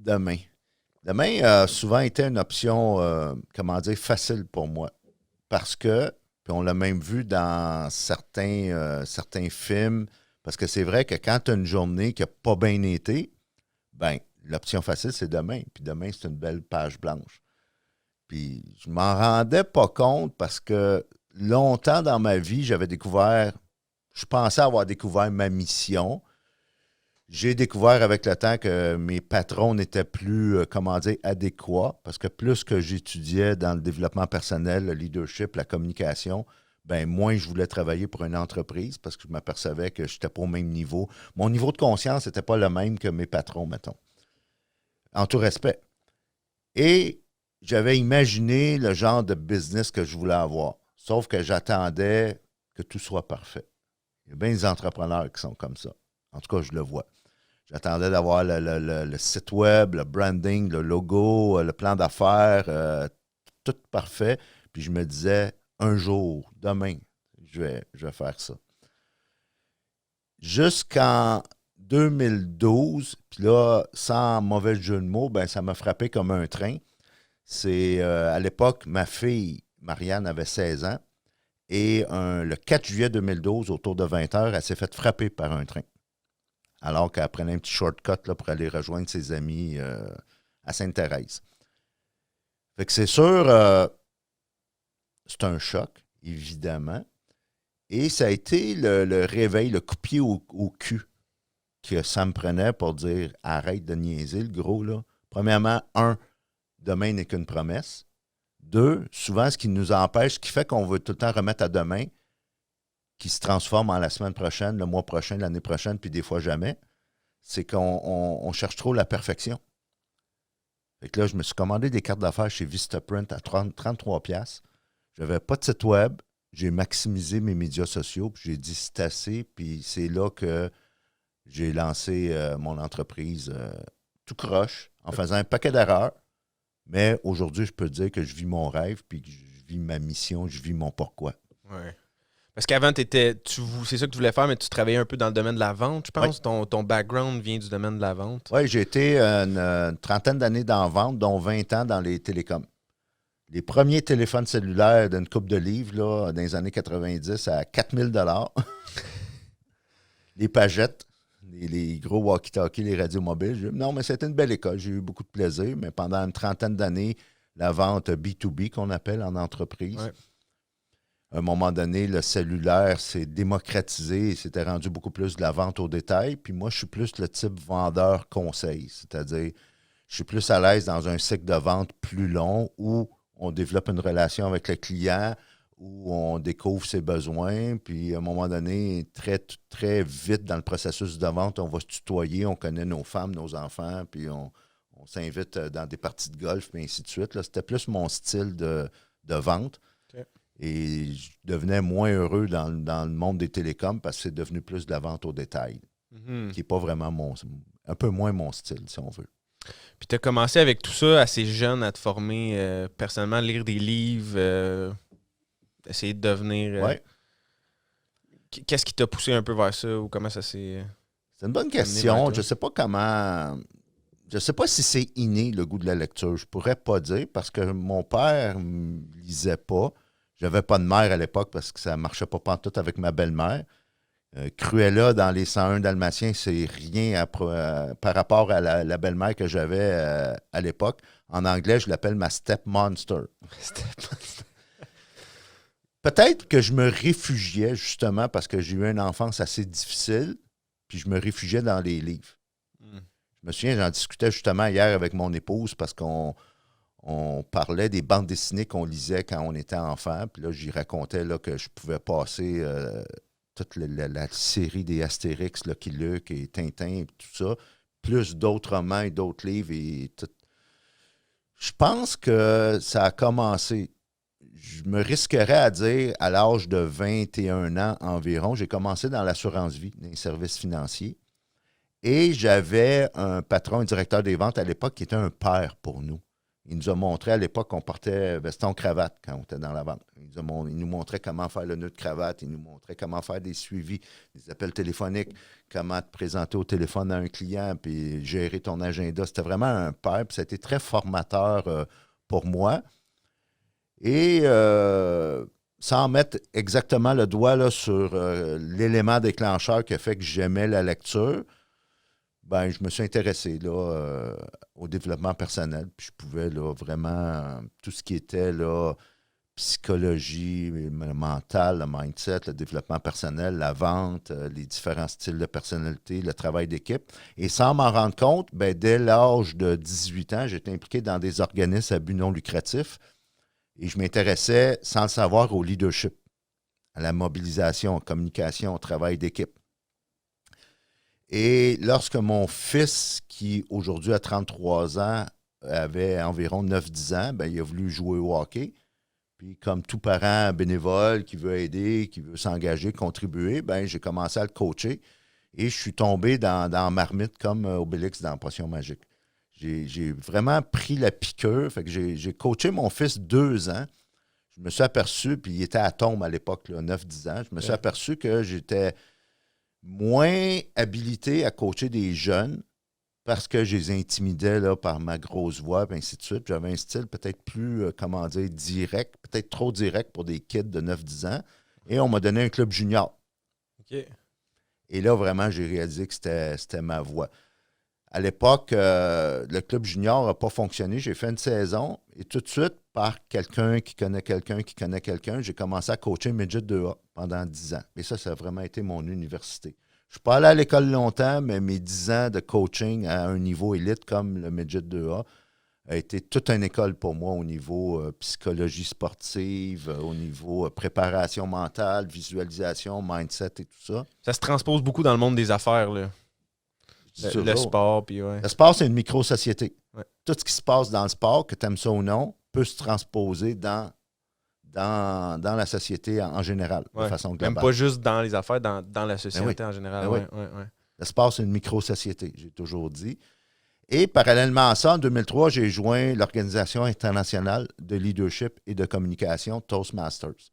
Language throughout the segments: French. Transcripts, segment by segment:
Demain. Demain a souvent été une option, facile pour moi. Parce que, puis on l'a même vu dans certains films, parce que c'est vrai que quand tu as une journée qui n'a pas bien été, ben l'option facile, c'est demain. Puis demain, c'est une belle page blanche. Puis je m'en rendais pas compte parce que longtemps dans ma vie, je pensais avoir découvert ma mission. J'ai découvert avec le temps que mes patrons n'étaient plus, adéquats, parce que plus que j'étudiais dans le développement personnel, le leadership, la communication, ben moins je voulais travailler pour une entreprise parce que je m'apercevais que je n'étais pas au même niveau. Mon niveau de conscience n'était pas le même que mes patrons, mettons. En tout respect. Et j'avais imaginé le genre de business que je voulais avoir. Sauf que j'attendais que tout soit parfait. Il y a bien des entrepreneurs qui sont comme ça. En tout cas, je le vois. J'attendais d'avoir le site web, le branding, le logo, le plan d'affaires, tout parfait. Puis je me disais, un jour, demain, je vais faire ça. Jusqu'en 2012, puis là, sans mauvais jeu de mots, ben, ça m'a frappé comme un train. C'est à l'époque, ma fille, Marianne, avait 16 ans. Et le 4 juillet 2012, autour de 20 heures, elle s'est faite frapper par un train. Alors qu'elle prenait un petit shortcut là, pour aller rejoindre ses amis à Sainte-Thérèse. Fait que c'est sûr, c'est un choc, évidemment. Et ça a été le réveil, le coup de pied au cul que ça me prenait pour dire arrête de niaiser, le gros, là. Premièrement, demain n'est qu'une promesse. Deux, souvent, ce qui nous empêche, ce qui fait qu'on veut tout le temps remettre à demain, qui se transforme en la semaine prochaine, le mois prochain, l'année prochaine, puis des fois jamais, c'est qu'on cherche trop la perfection. Fait que là, je me suis commandé des cartes d'affaires chez Vistaprint à 33$. Je n'avais pas de site web. J'ai maximisé mes médias sociaux, puis j'ai dit c'est assez, puis c'est là que j'ai lancé mon entreprise tout croche, en faisant un paquet d'erreurs. Mais aujourd'hui, je peux dire que je vis mon rêve, puis que je vis ma mission, je vis mon pourquoi. Ouais. Parce qu'avant, c'est ça que tu voulais faire, mais tu travaillais un peu dans le domaine de la vente, je pense. Oui. Ton background vient du domaine de la vente. Oui, j'ai été une trentaine d'années dans la vente, dont 20 ans dans les télécoms. Les premiers téléphones cellulaires d'une coupe de livres, là, dans les années 90, à 4 000 $. Les pagettes, les gros walkie-talkies, les radios mobiles. Non, mais c'était une belle école. J'ai eu beaucoup de plaisir. Mais pendant une trentaine d'années, la vente B2B, qu'on appelle en entreprise. Ouais. À un moment donné, le cellulaire s'est démocratisé et s'était rendu beaucoup plus de la vente au détail. Puis moi, je suis plus le type vendeur-conseil. C'est-à-dire, je suis plus à l'aise dans un cycle de vente plus long où on développe une relation avec le client, où on découvre ses besoins, puis à un moment donné, très, très vite dans le processus de vente, on va se tutoyer, on connaît nos femmes, nos enfants, puis on s'invite dans des parties de golf, puis ainsi de suite. Là, c'était plus mon style de vente. Okay. Et je devenais moins heureux dans le monde des télécoms parce que c'est devenu plus de la vente au détail, qui n'est pas vraiment un peu moins mon style, si on veut. Puis tu as commencé avec tout ça assez jeune à te former personnellement, lire des livres, essayer de devenir... Ouais. Qu'est-ce qui t'a poussé un peu vers ça ou comment ça s'est... C'est une bonne question. Je ne sais pas comment... Je ne sais pas si c'est inné, le goût de la lecture. Je ne pourrais pas dire parce que mon père ne lisait pas. Je n'avais pas de mère à l'époque parce que ça ne marchait pas pantoute avec ma belle-mère. Cruella dans les 101 Dalmatiens, c'est rien par rapport à la belle-mère que j'avais à l'époque. En anglais, je l'appelle ma step monster. Peut-être que je me réfugiais justement parce que j'ai eu une enfance assez difficile, puis je me réfugiais dans les livres. Je me souviens, j'en discutais justement hier avec mon épouse parce qu'on parlait des bandes dessinées qu'on lisait quand on était enfant. Puis là, j'y racontais là, que je pouvais passer toute la série des Astérix, Lucky Luke et Tintin et tout ça, plus d'autres romans et d'autres livres. Et tout. Je pense que ça a commencé. Je me risquerais à dire, à l'âge de 21 ans environ, j'ai commencé dans l'assurance-vie, dans les services financiers. Et j'avais un patron, un directeur des ventes à l'époque qui était un père pour nous. Il nous a montré à l'époque qu'on portait veston-cravate quand on était dans la vente. Il nous montrait comment faire le nœud de cravate, il nous montrait comment faire des suivis, des appels téléphoniques, comment te présenter au téléphone à un client, puis gérer ton agenda. C'était vraiment un père, puis ça a été très formateur pour moi. Et sans mettre exactement le doigt là, sur l'élément déclencheur qui a fait que j'aimais la lecture, ben, je me suis intéressé là, au développement personnel. Puis je pouvais là, vraiment, tout ce qui était là, psychologie mentale, le mindset, le développement personnel, la vente, les différents styles de personnalité, le travail d'équipe. Et sans m'en rendre compte, ben, dès l'âge de 18 ans, j'étais impliqué dans des organismes à but non lucratif. Et je m'intéressais, sans le savoir, au leadership, à la mobilisation, communication, au travail d'équipe. Et lorsque mon fils, qui aujourd'hui a 33 ans, avait environ 9-10 ans, ben, il a voulu jouer au hockey. Puis comme tout parent bénévole qui veut aider, qui veut s'engager, contribuer, ben, j'ai commencé à le coacher. Et je suis tombé dans Marmite comme Obélix dans Potion Magique. J'ai vraiment pris la piqûre. Fait que j'ai coaché mon fils 2 ans. Je me suis aperçu, puis il était à Tombe à l'époque, 9-10 ans. Je me suis aperçu que j'étais moins habilité à coacher des jeunes parce que je les intimidais là, par ma grosse voix, et ainsi de suite. J'avais un style peut-être plus, direct, peut-être trop direct pour des kids de 9-10 ans. Et on m'a donné un club junior. OK. Et là, vraiment, j'ai réalisé que c'était ma voix. À l'époque, le club junior n'a pas fonctionné. J'ai fait une saison et tout de suite, par quelqu'un qui connaît quelqu'un, j'ai commencé à coacher Midget 2A pendant 10 ans. Et ça a vraiment été mon université. Je ne suis pas allé à l'école longtemps, mais mes 10 ans de coaching à un niveau élite comme le Midget 2A a été toute une école pour moi au niveau psychologie sportive, au niveau préparation mentale, visualisation, mindset et tout ça. Ça se transpose beaucoup dans le monde des affaires, là. Le sport, puis ouais. Le sport, c'est une micro-société. Ouais. Tout ce qui se passe dans le sport, que tu aimes ça ou non, peut se transposer dans la société en général, de façon globale. Même pas juste dans les affaires, dans la société en général. Oui. Le sport, c'est une micro-société, j'ai toujours dit. Et parallèlement à ça, en 2003, j'ai joint l'Organisation internationale de leadership et de communication, Toastmasters.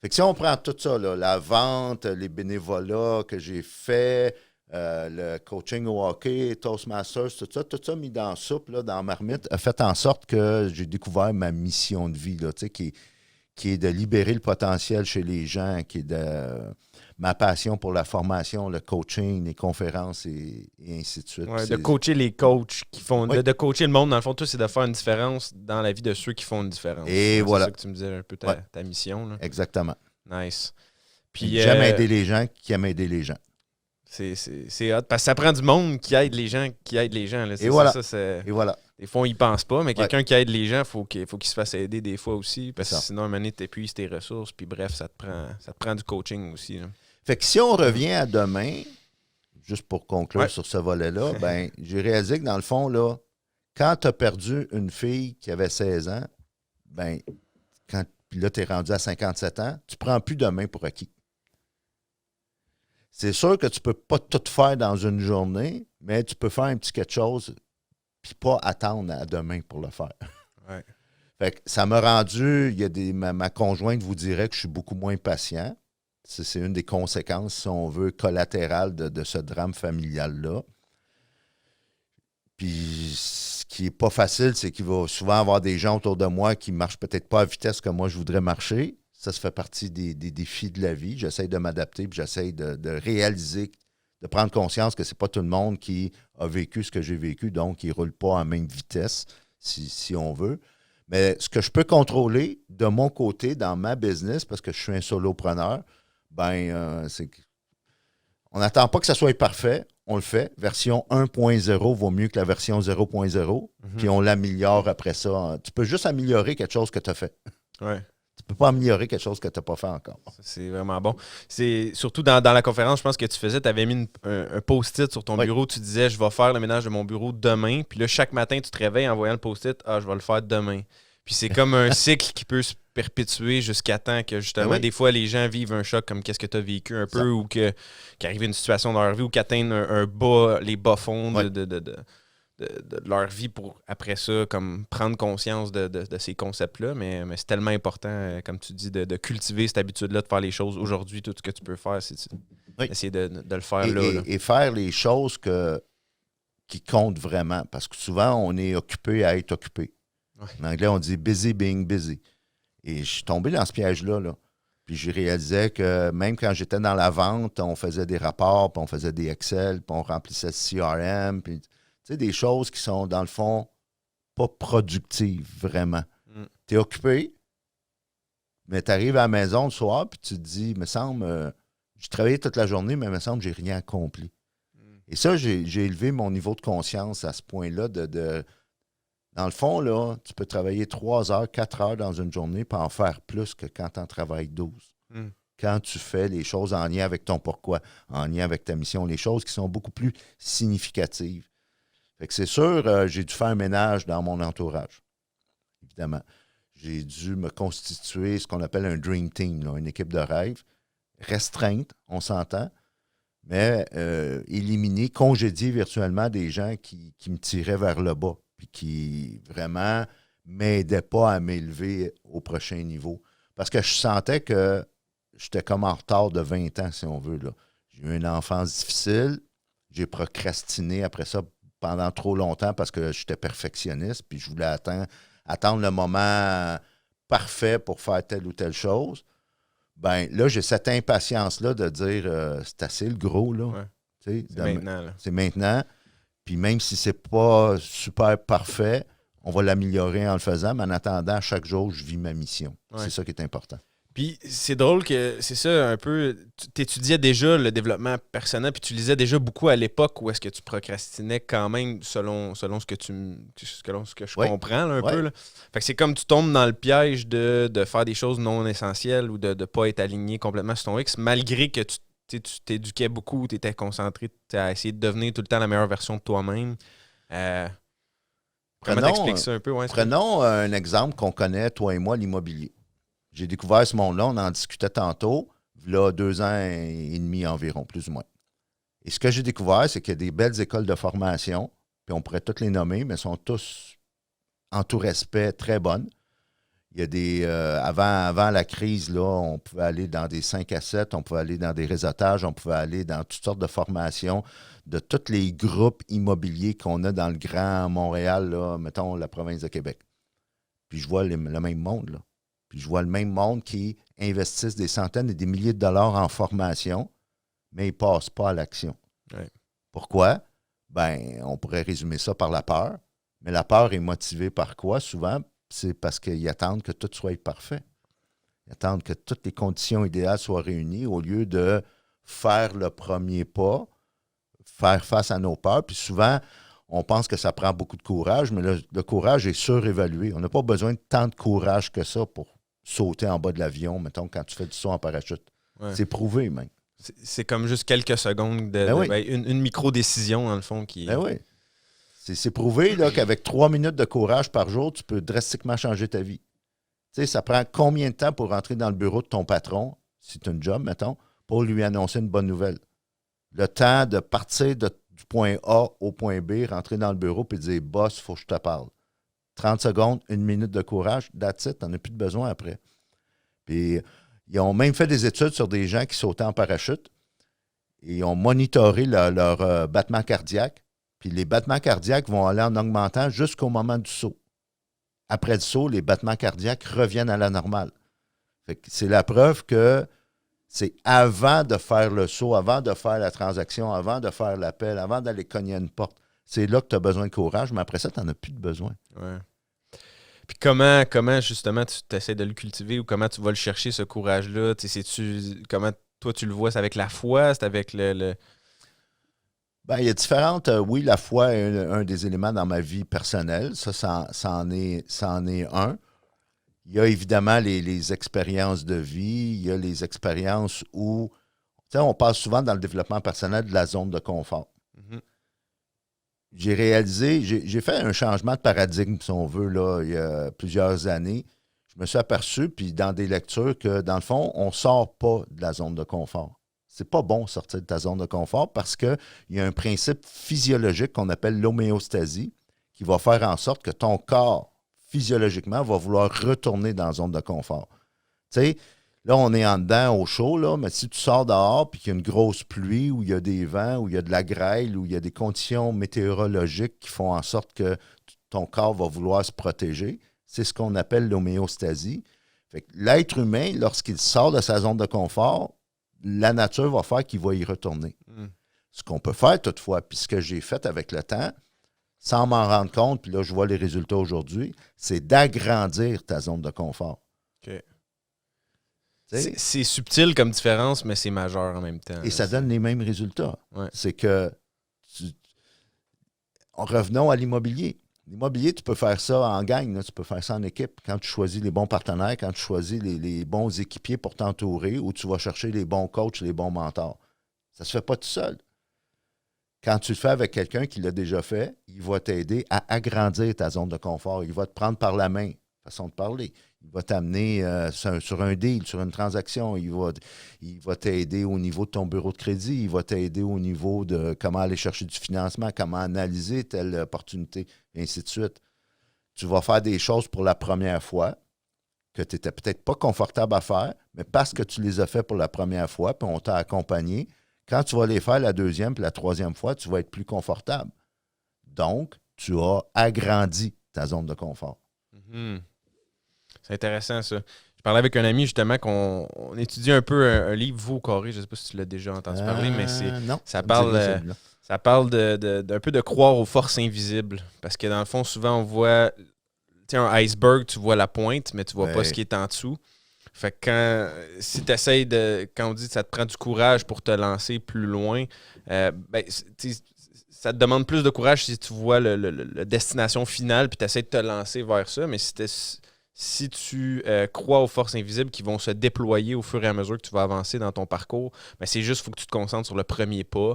Fait que si on prend tout ça, là, la vente, les bénévolats que j'ai fait, le coaching au hockey, Toastmasters, tout ça mis dans la soupe, là, dans Marmite, a fait en sorte que j'ai découvert ma mission de vie, là, qui est de libérer le potentiel chez les gens, qui est de ma passion pour la formation, le coaching, les conférences et ainsi de suite. Ouais, de coacher les coachs qui font. Oui. De coacher le monde, dans le fond, tout, c'est de faire une différence dans la vie de ceux qui font une différence. Et voilà. C'est ça que tu me disais un peu ta mission. Là. Exactement. Nice. Puis, j'aime aider les gens qui aiment aider les gens. C'est hot. Parce que ça prend du monde qui aide les gens Là. Et voilà. Et voilà. Des fois, on y pense pas, mais quelqu'un qui aide les gens, faut qu'il se fasse aider des fois aussi. Parce que sinon, à un moment donné, tu épuises tes ressources. Puis bref, ça te prend du coaching aussi. Là. Fait que si on revient à demain, juste pour conclure sur ce volet-là, ben j'ai réalisé que dans le fond, là, quand tu as perdu une fille qui avait 16 ans, ben puis là, tu es rendu à 57 ans, tu ne prends plus demain pour acquis. C'est sûr que tu ne peux pas tout faire dans une journée, mais tu peux faire un petit quelque chose puis pas attendre à demain pour le faire. Ouais. Fait que ça m'a rendu, ma conjointe vous dirait que je suis beaucoup moins patient. C'est une des conséquences, si on veut, collatérales de ce drame familial-là. Puis ce qui n'est pas facile, c'est qu'il va souvent avoir des gens autour de moi qui ne marchent peut-être pas à la vitesse que moi je voudrais marcher. Ça se fait partie des défis de la vie. J'essaie de m'adapter, puis j'essaie de réaliser, de prendre conscience que c'est pas tout le monde qui a vécu ce que j'ai vécu, donc qui ne roule pas à même vitesse, si on veut. Mais ce que je peux contrôler de mon côté, dans ma business, parce que je suis un solopreneur, c'est qu'on n'attend pas que ça soit parfait, on le fait. Version 1.0 vaut mieux que la version 0.0, puis on l'améliore après ça. Tu peux juste améliorer quelque chose que tu as fait. Ouais. Tu peux pas améliorer quelque chose que tu n'as pas fait encore. C'est vraiment bon. C'est surtout dans la conférence, je pense que tu faisais, tu avais mis un post-it sur ton bureau. Tu disais, je vais faire le ménage de mon bureau demain. Puis là, chaque matin, tu te réveilles en voyant le post-it, je vais le faire demain. Puis c'est comme un cycle qui peut se perpétuer jusqu'à temps que, justement, des fois, les gens vivent un choc comme qu'est-ce que tu as vécu un peu ou qu'arrive une situation dans leur vie ou qu'atteignent les bas fonds de de leur vie pour, après ça, comme prendre conscience de ces concepts-là. Mais c'est tellement important, comme tu dis, de cultiver cette habitude-là, de faire les choses aujourd'hui. Tout ce que tu peux faire, c'est d'essayer de le faire là. Et faire les choses qui comptent vraiment. Parce que souvent, on est occupé à être occupé. Ouais. En anglais, on dit « busy being busy ». Et je suis tombé dans ce piège-là. Là. Puis je réalisais que même quand j'étais dans la vente, on faisait des rapports, puis on faisait des Excel, puis on remplissait le CRM, puis des choses qui sont, dans le fond, pas productives, vraiment. Tu es occupé, mais tu arrives à la maison le soir, puis tu te dis, me semble, j'ai travaillé toute la journée, mais il me semble que j'ai rien accompli. Et ça, j'ai élevé mon niveau de conscience à ce point-là dans le fond, là, tu peux travailler 3 heures, 4 heures dans une journée pour en faire plus que quand tu en travailles 12. Quand tu fais les choses en lien avec ton pourquoi, en lien avec ta mission, les choses qui sont beaucoup plus significatives. Fait que c'est sûr, j'ai dû faire un ménage dans mon entourage, évidemment. J'ai dû me constituer ce qu'on appelle un dream team, là, une équipe de rêve, restreinte, on s'entend, mais éliminer, congédier virtuellement des gens qui me tiraient vers le bas, puis qui vraiment m'aidaient pas à m'élever au prochain niveau. Parce que je sentais que j'étais comme en retard de 20 ans, si on veut. Là. J'ai eu une enfance difficile, j'ai procrastiné après ça pendant trop longtemps parce que j'étais perfectionniste, puis je voulais attendre le moment parfait pour faire telle ou telle chose. Ben là, j'ai cette impatience-là de dire c'est assez le gros, là. Ouais. C'est maintenant. Là. C'est maintenant. Puis même si c'est pas super parfait, on va l'améliorer en le faisant, mais en attendant, chaque jour, je vis ma mission. Ouais. C'est ça qui est important. Puis c'est drôle que c'est ça un peu. Tu étudiais déjà le développement personnel, puis tu lisais déjà beaucoup à l'époque où est-ce que tu procrastinais quand même selon ce que je comprends là, un peu. Là. Fait que c'est comme tu tombes dans le piège de faire des choses non essentielles ou de ne pas être aligné complètement sur ton X, malgré que tu t'éduquais beaucoup, tu étais concentré à essayer de devenir tout le temps la meilleure version de toi-même. Comment t'expliques ça un peu? Ouais, prenons un exemple qu'on connaît, toi et moi, l'immobilier. J'ai découvert ce monde-là, on en discutait tantôt, là, 2 ans et demi environ, plus ou moins. Et ce que j'ai découvert, c'est qu'il y a des belles écoles de formation, puis on pourrait toutes les nommer, mais elles sont tous, en tout respect, très bonnes. Il y a des. Avant la crise, là, on pouvait aller dans des 5 à 7, on pouvait aller dans des réseautages, on pouvait aller dans toutes sortes de formations de tous les groupes immobiliers qu'on a dans le Grand Montréal, là, mettons la province de Québec. Puis je vois le même monde, là. Puis je vois le même monde qui investissent des centaines et des milliers de dollars en formation, mais ils ne passent pas à l'action. Ouais. Pourquoi? Ben, on pourrait résumer ça par la peur. Mais la peur est motivée par quoi? Souvent, c'est parce qu'ils attendent que tout soit parfait. Ils attendent que toutes les conditions idéales soient réunies au lieu de faire le premier pas, faire face à nos peurs. Puis souvent, on pense que ça prend beaucoup de courage, mais le courage est surévalué. On n'a pas besoin de tant de courage que ça pour sauter en bas de l'avion, mettons, quand tu fais du saut en parachute. Ouais. C'est prouvé, même. C'est comme juste quelques secondes une micro-décision, dans le fond, qui... Ben oui. C'est prouvé là, qu'avec 3 minutes de courage par jour, tu peux drastiquement changer ta vie. Tu sais, ça prend combien de temps pour rentrer dans le bureau de ton patron, si tu as un job, mettons, pour lui annoncer une bonne nouvelle? Le temps de partir du point A au point B, rentrer dans le bureau et dire « Boss, il faut que je te parle ». 30 secondes, 1 minute de courage, that's it, t'en as plus de besoin après. Puis, ils ont même fait des études sur des gens qui sautaient en parachute et ils ont monitoré leur battement cardiaque. Puis les battements cardiaques vont aller en augmentant jusqu'au moment du saut. Après le saut, les battements cardiaques reviennent à la normale. Fait que c'est la preuve que c'est avant de faire le saut, avant de faire la transaction, avant de faire l'appel, avant d'aller cogner à une porte. C'est là que tu as besoin de courage, mais après ça, tu n'en as plus de besoin. Ouais. Puis comment justement, tu essaies de le cultiver ou comment tu vas le chercher, ce courage-là? Comment toi, tu le vois? C'est avec la foi? C'est avec le... Ben, il y a différentes... oui, la foi est un des éléments dans ma vie personnelle. Ça en est un. Il y a évidemment les expériences de vie. Il y a les expériences où... Tu sais, on parle souvent dans le développement personnel de la zone de confort. Mm-hmm. J'ai réalisé, j'ai fait un changement de paradigme, si on veut, là, il y a plusieurs années. Je me suis aperçu, puis dans des lectures, que dans le fond, on ne sort pas de la zone de confort. c'est pas bon de sortir de ta zone de confort parce qu'il y a un principe physiologique qu'on appelle l'homéostasie qui va faire en sorte que ton corps, physiologiquement, va vouloir retourner dans la zone de confort. Tu sais, là, on est en dedans au chaud, là, mais si tu sors dehors puis qu'il y a une grosse pluie, ou il y a des vents, ou il y a de la grêle, ou il y a des conditions météorologiques qui font en sorte que ton corps va vouloir se protéger, c'est ce qu'on appelle l'homéostasie. Fait que l'être humain, lorsqu'il sort de sa zone de confort, la nature va faire qu'il va y retourner. Ce qu'on peut faire toutefois, puis ce que j'ai fait avec le temps, sans m'en rendre compte, puis là, je vois les résultats aujourd'hui, c'est d'agrandir ta zone de confort. OK. C'est subtil comme différence, mais c'est majeur en même temps. Et ça donne les mêmes résultats. Ouais. C'est que, revenons à l'immobilier. L'immobilier, tu peux faire ça en gang, là, tu peux faire ça en équipe. Quand tu choisis les bons partenaires, quand tu choisis les bons équipiers pour t'entourer, ou tu vas chercher les bons coachs, les bons mentors. Ça ne se fait pas tout seul. Quand tu le fais avec quelqu'un qui l'a déjà fait, il va t'aider à agrandir ta zone de confort. Il va te prendre par la main, façon de parler. Il va t'amener sur un deal, sur une transaction. Il va t'aider au niveau de ton bureau de crédit. Il va t'aider au niveau de comment aller chercher du financement, comment analyser telle opportunité, et ainsi de suite. Tu vas faire des choses pour la première fois que tu n'étais peut-être pas confortable à faire, mais parce que tu les as fait pour la première fois, puis on t'a accompagné, quand tu vas les faire la deuxième puis la troisième fois, tu vas être plus confortable. Donc, tu as agrandi ta zone de confort. Mm-hmm. C'est intéressant, ça. Je parlais avec un ami, justement, qu'on étudie un peu un livre, Vous au carré. Je ne sais pas si tu l'as déjà entendu parler, mais ça parle d'un peu de croire aux forces invisibles. Parce que, dans le fond, souvent, on voit un iceberg, tu vois la pointe, mais tu vois pas ce qui est en dessous. Fait que si tu essaies quand on dit que ça te prend du courage pour te lancer plus loin, ça te demande plus de courage si tu vois la destination finale puis tu essaies de te lancer vers ça. Mais si tu crois aux forces invisibles qui vont se déployer au fur et à mesure que tu vas avancer dans ton parcours, ben c'est juste qu'il faut que tu te concentres sur le premier pas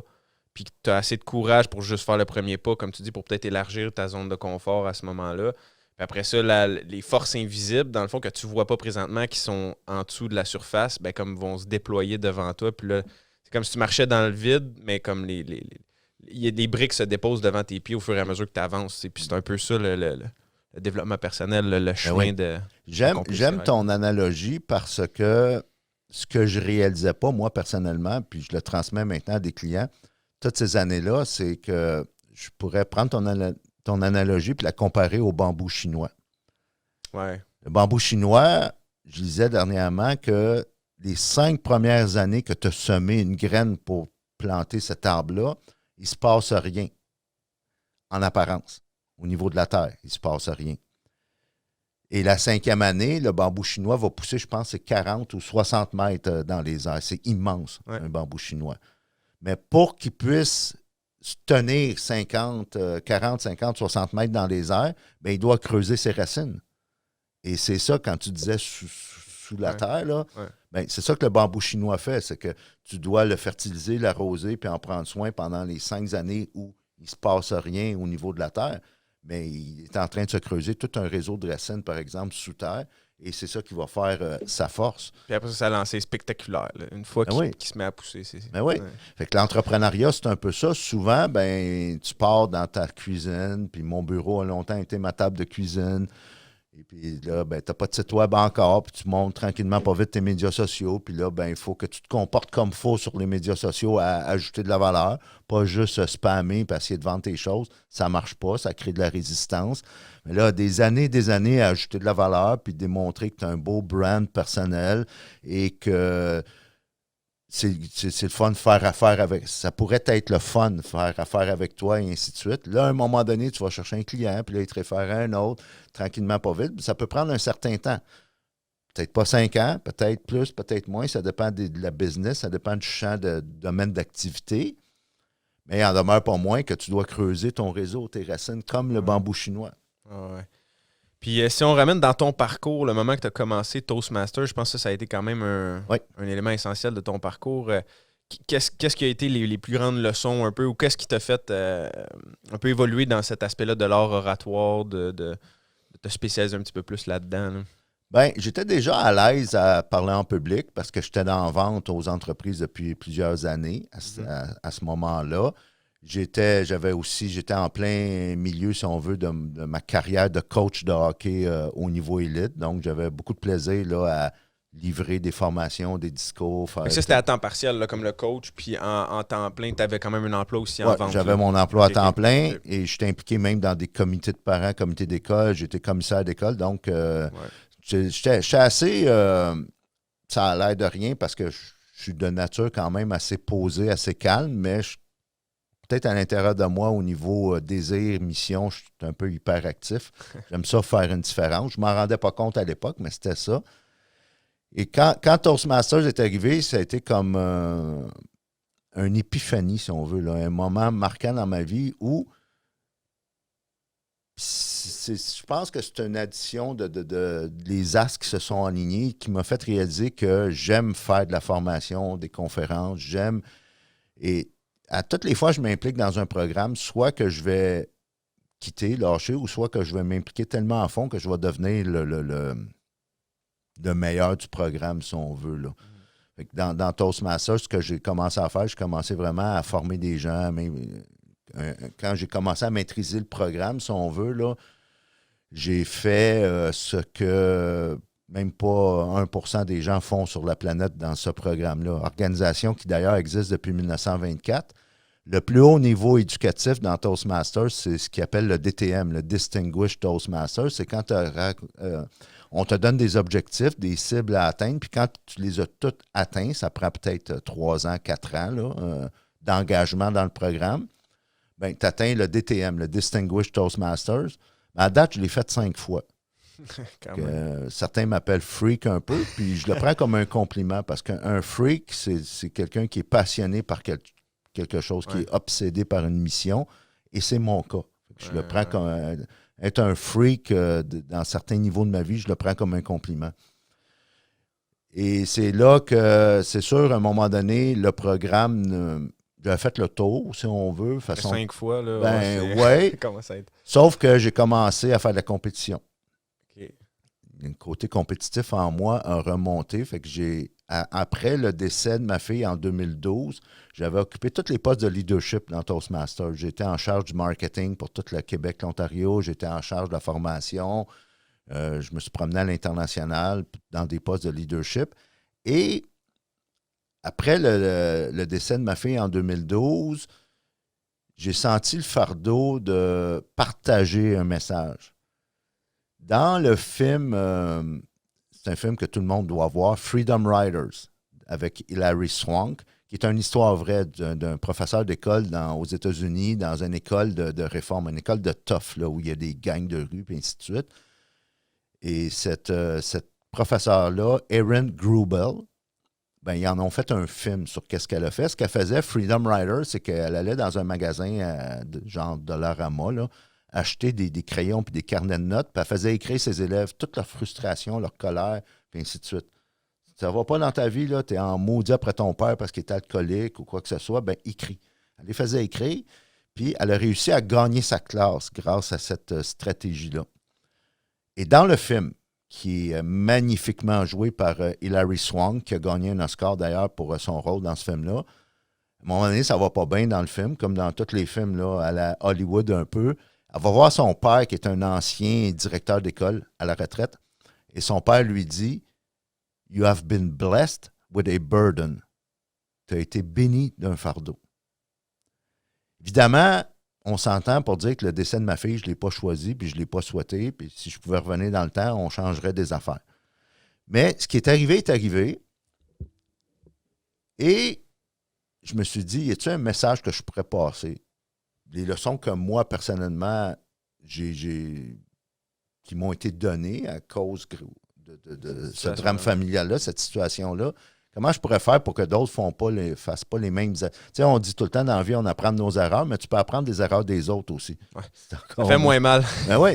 puis que tu as assez de courage pour juste faire le premier pas, comme tu dis, pour peut-être élargir ta zone de confort à ce moment-là. Puis après ça, les forces invisibles, dans le fond, que tu ne vois pas présentement, qui sont en dessous de la surface, ben, comme vont se déployer devant toi. Puis là, c'est comme si tu marchais dans le vide, mais comme les briques se déposent devant tes pieds au fur et à mesure que tu avances. Puis c'est un peu ça le développement personnel, le chemin de... J'aime ton analogie parce que ce que je ne réalisais pas, moi, personnellement, puis je le transmets maintenant à des clients, toutes ces années-là, c'est que je pourrais prendre ton analogie puis la comparer au bambou chinois. Ouais. Le bambou chinois, je disais dernièrement que les 5 premières années que tu as semé une graine pour planter cet arbre-là, il ne se passe rien en apparence. Au niveau de la terre, il ne se passe rien. Et la 5e année, le bambou chinois va pousser, je pense, c'est 40 ou 60 mètres dans les airs. C'est immense, un bambou chinois. Mais pour qu'il puisse tenir 40, 50, 60 mètres dans les airs, bien, il doit creuser ses racines. Et c'est ça, quand tu disais sous la terre, là, bien, c'est ça que le bambou chinois fait, c'est que tu dois le fertiliser, l'arroser, puis en prendre soin pendant les 5 années où il ne se passe rien au niveau de la terre. Mais il est en train de se creuser tout un réseau de racines, par exemple, sous terre. Et c'est ça qui va faire sa force. Puis après ça a lancé spectaculaire. Là. Une fois qu'il se met à pousser. Oui. Fait que l'entrepreneuriat, c'est un peu ça. Souvent, ben, tu pars dans ta cuisine, puis mon bureau a longtemps été ma table de cuisine. Et puis là, ben, tu n'as pas de site web encore, puis tu montes tranquillement pas vite tes médias sociaux. Puis là, ben, il faut que tu te comportes comme il faut sur les médias sociaux à ajouter de la valeur, pas juste spammer et essayer de vendre tes choses. Ça ne marche pas, ça crée de la résistance. Mais là, des années à ajouter de la valeur, puis démontrer que tu as un beau brand personnel et que c'est le fun de faire affaire avec. Ça pourrait être le fun de faire affaire avec toi et ainsi de suite. Là, à un moment donné, tu vas chercher un client, puis là, il te réfère à un autre, tranquillement, pas vite. Ça peut prendre un certain temps. Peut-être pas 5 ans, peut-être plus, peut-être moins. Ça dépend de la business, ça dépend du champ de domaine d'activité. Mais il en demeure pas moins que tu dois creuser ton réseau, tes racines, comme le bambou chinois. Ouais. Puis si on ramène dans ton parcours, le moment que tu as commencé Toastmaster, je pense que ça a été quand même un élément essentiel de ton parcours. Qu'est-ce qui a été les plus grandes leçons un peu, ou qu'est-ce qui t'a fait un peu évoluer dans cet aspect-là de l'art oratoire, de te spécialiser un petit peu plus là-dedans? Là? Ben, j'étais déjà à l'aise à parler en public parce que j'étais dans la vente aux entreprises depuis plusieurs années à ce moment-là. J'étais en plein milieu, si on veut, de ma carrière de coach de hockey au niveau élite. Donc, j'avais beaucoup de plaisir là, à livrer des formations, des discours. Fait que ça, c'était à temps partiel, là, comme le coach, puis en temps plein, tu avais quand même un emploi aussi en Ouais, vente. j'avais Là. mon emploi à Ok, temps ok. plein Ok. et j'étais impliqué même dans des comités de parents, comités d'école. J'étais commissaire d'école. Donc, Ouais. j'étais assez. Ça a l'air de rien parce que je suis de nature quand même assez posé, assez calme, mais peut-être à l'intérieur de moi, au niveau désir, mission, je suis un peu hyperactif. J'aime ça faire une différence. Je ne m'en rendais pas compte à l'époque, mais c'était ça. Et quand Toastmasters est arrivé, ça a été comme une épiphanie, si on veut, là, un moment marquant dans ma vie où je pense que c'est une addition les astres qui se sont alignés qui m'a fait réaliser que j'aime faire de la formation, des conférences, et à toutes les fois que je m'implique dans un programme, soit que je vais quitter, lâcher, ou soit que je vais m'impliquer tellement à fond que je vais devenir le meilleur du programme, si on veut. Là. Fait que dans Toastmasters, ce que j'ai commencé à faire, j'ai commencé vraiment à former des gens. Même, quand j'ai commencé à maîtriser le programme, si on veut, là, j'ai fait ce que même pas 1% des gens font sur la planète dans ce programme-là. Organisation qui d'ailleurs existe depuis 1924. Le plus haut niveau éducatif dans Toastmasters, c'est ce qu'ils appelle le DTM, le Distinguished Toastmasters. C'est quand on te donne des objectifs, des cibles à atteindre, puis quand tu les as toutes atteints, ça prend peut-être 3 ans, 4 ans là, d'engagement dans le programme, bien, tu atteins le DTM, le Distinguished Toastmasters. Mais à date, je l'ai fait 5 fois. Certains m'appellent freak un peu, puis je le prends comme un compliment parce qu'un freak, c'est quelqu'un qui est passionné par quelque chose, qui est obsédé par une mission, et c'est mon cas. Je le prends comme être un freak dans certains niveaux de ma vie, je le prends comme un compliment. Et c'est là que, c'est sûr, à un moment donné, le programme, j'avais fait le tour, si on veut. 5 fois, là. Ben, ouais. Comment ça être? Sauf que j'ai commencé à faire de la compétition. OK. Le côté compétitif en moi a remonté. Fait que après le décès de ma fille en 2012, j'avais occupé tous les postes de leadership dans Toastmasters. J'étais en charge du marketing pour tout le Québec, l'Ontario. J'étais en charge de la formation. Je me suis promené à l'international dans des postes de leadership. Et après le décès de ma fille en 2012, j'ai senti le fardeau de partager un message. Dans le film, c'est un film que tout le monde doit voir, Freedom Riders, avec Hilary Swank, qui est une histoire vraie d'un professeur d'école aux États-Unis, dans une école de réforme, une école de tough, là, où il y a des gangs de rue, et ainsi de suite. Et cette professeure-là, Erin Grubel, ben, ils en ont fait un film sur qu'est-ce qu'elle a fait. Ce qu'elle faisait, Freedom Rider, c'est qu'elle allait dans un magasin genre Dollarama, là, acheter des crayons puis des carnets de notes, puis elle faisait écrire ses élèves toute leur frustration, leur colère, puis ainsi de suite. Ça va pas dans ta vie, tu es en maudit après ton père parce qu'il est alcoolique ou quoi que ce soit, ben écris. Elle les faisait écrire, puis elle a réussi à gagner sa classe grâce à cette stratégie-là. Et dans le film, qui est magnifiquement joué par Hilary Swank, qui a gagné un Oscar d'ailleurs pour son rôle dans ce film-là. À un moment donné, ça va pas bien dans le film, comme dans tous les films là, à la Hollywood un peu. Elle va voir son père, qui est un ancien directeur d'école à la retraite, et son père lui dit « You have been blessed with a burden. » Tu as été béni d'un fardeau. Évidemment, on s'entend pour dire que le décès de ma fille, je ne l'ai pas choisi, puis je ne l'ai pas souhaité, puis si je pouvais revenir dans le temps, on changerait des affaires. Mais ce qui est arrivé est arrivé. Et je me suis dit, y a-t-il un message que je pourrais passer? Les leçons que moi, personnellement, qui m'ont été données à cause de ce drame familial-là, cette situation-là, comment je pourrais faire pour que d'autres ne fassent pas les mêmes... Tu sais, on dit tout le temps dans la vie, on apprend de nos erreurs, mais tu peux apprendre des erreurs des autres aussi. Ouais. Ça fait moins mal. Ben oui.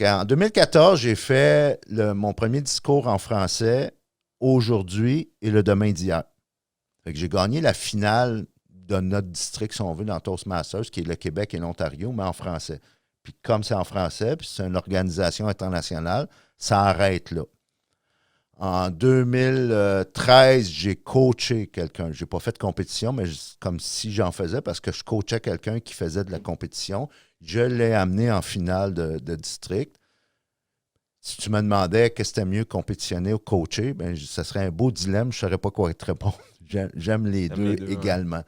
En 2014, j'ai fait mon premier discours en français, aujourd'hui et le demain d'hier. J'ai gagné la finale de notre district, si on veut, dans Toastmasters, qui est le Québec et l'Ontario, mais en français. Puis comme c'est en français, puis c'est une organisation internationale, ça arrête là. En 2013, j'ai coaché quelqu'un. Je n'ai pas fait de compétition, mais comme si j'en faisais parce que je coachais quelqu'un qui faisait de la compétition. Je l'ai amené en finale de district. Si tu me demandais qu'est-ce que c'était mieux, compétitionner ou coacher, ben, ce serait un beau dilemme. Je ne saurais pas quoi te répondre. J'aime les deux également. Ouais.